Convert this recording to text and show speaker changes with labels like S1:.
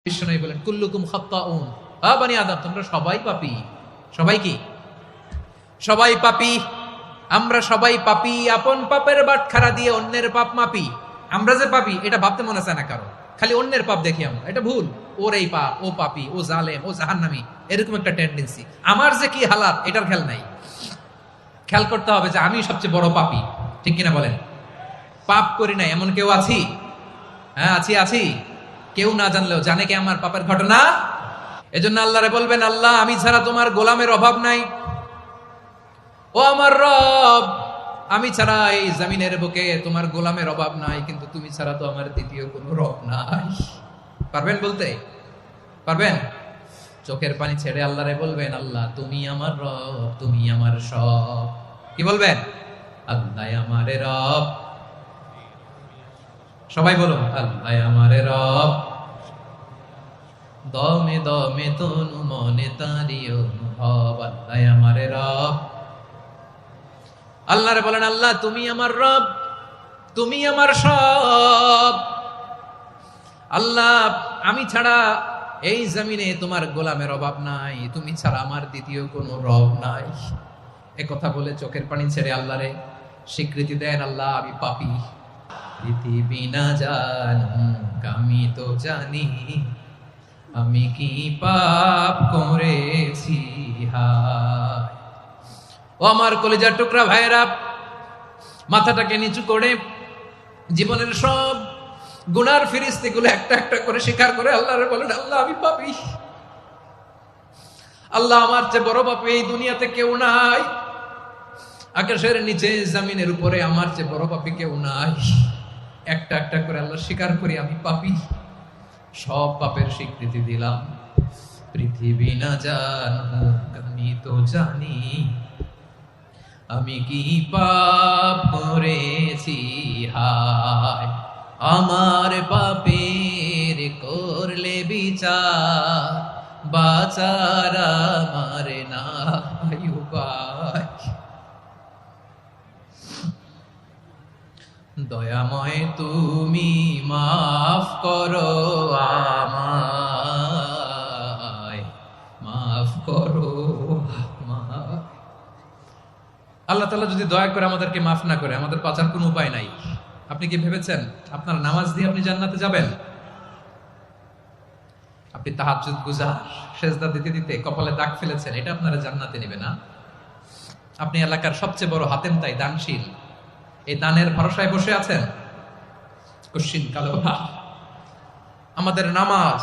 S1: বিষ্ণু বলেন কুল্লুকুম খাত্তাউন, বানি আদম তোমরা সবাই পাপী। সবাই কি? সবাই পাপী। আমরা সবাই পাপী। আপন পাপের বাটখারা দিয়ে অন্যের পাপ মাপি। আমরা যে পাপী এটা ভাবতে মনে চায় না কারো, খালি অন্যের পাপ দেখি আমরা, এটা ভুল। ওর এই পাপ, ও পাপী, ও জালেম, ও জাহান্নামী, এরকম একটা টেন্ডেন্সি। আমার যে কি হালাত এটার খেয়াল নাই। খেয়াল করতে হবে যে আমি সবচেয়ে বড় পাপী, ঠিক কিনা বলেন? পাপ করি না এমন কেউ আছি? হ্যাঁ আছি, আছি। কেউ না জানলেও জানে কে আমার পাপের ঘটনা? এজন্য আল্লাহরে বলবেন, আল্লাহ আমি ছাড়া তোমার গোলামের অভাব নাই। ও আমার রব, আমি ছাড়া এই জমিনের বুকে তোমার গোলামের অভাব নাই, কিন্তু তুমি ছাড়া তো আমার দ্বিতীয় কোনো রব নাই। পারবেন বলতে? পারবেন? চোখের পানি ছেড়ে আল্লাহরে বলবেন, আল্লাহ তুমি আমার রব, তুমি আমার সব। কি বলবেন? আল্লাহ আমারে রব। সবাই বলুন, আল্লাহ আমারে রব। দমে দমে তনু মনে তারি অনুভব, আল্লাহ আমারে রব। আল্লাহরে বলেন, আল্লাহ তুমি আমার রব, তুমি আমার সব। আল্লাহ আমি ছাড়া এই জমিনে তোমার গোলামের অভাব নাই, তুমি ছাড়া আমার দ্বিতীয় কোনো রব নাই। একথা বলে চোখের পানি ছেড়ে আল্লাহরে স্বীকৃতি দেন, আল্লাহ আমি পাপী। পৃথিবী না জানুক আমি তো জানি, আমি কি পাপ করেছি হায়। ও আমার কলিজার টুকরা ভাইয়েরা, মাথাটাকে নিচু করে জীবনের সব গুনার ফিরিস্তিগুলো একটা একটা করে স্বীকার করে আল্লাহরে বলেন, আল্লাহ আমি পাপী। আল্লাহ আমার চেয়ে বড় পাপী এই দুনিয়াতে কেউ নাই। আকাশের নিচে জমিনের উপরে আমার চেয়ে বড় পাপী কেউ নাই। একটা একটা করে আল্লাহ স্বীকার করি আমি পাপী। সব পাপের স্বীকৃতি দিলাম। পৃথিবী না জানুক আমি তো জানি, আমি কি পাপ করেছি হায়। আমার পাপের করলে বিচার, বাঁচার আমার নাই উপায়। দয়াময় তুমি মাফ করো আমায়, মাফ করো আমায়। আল্লাহ তাআলা যদি দয়া করে আমাদেরকে মাফ না করে, আমাদের বাঁচার কোনো উপায় নাই। আপনি কি ভেবেছেন আপনার নামাজ দিয়ে আপনি জান্নাতে যাবেন? আপনি তাহাজ্জুদ গুজার, সেজদা দিতে দিতে কপালে দাগ ফেলেছেন, এটা আপনারা জান্নাতে নেবে না। আপনি এলাকার সবচেয়ে বড় হাতেম তাই দানশীল, এই দানের ভরসায় বসে আছেন। কশিন কালো আমাদের নামাজ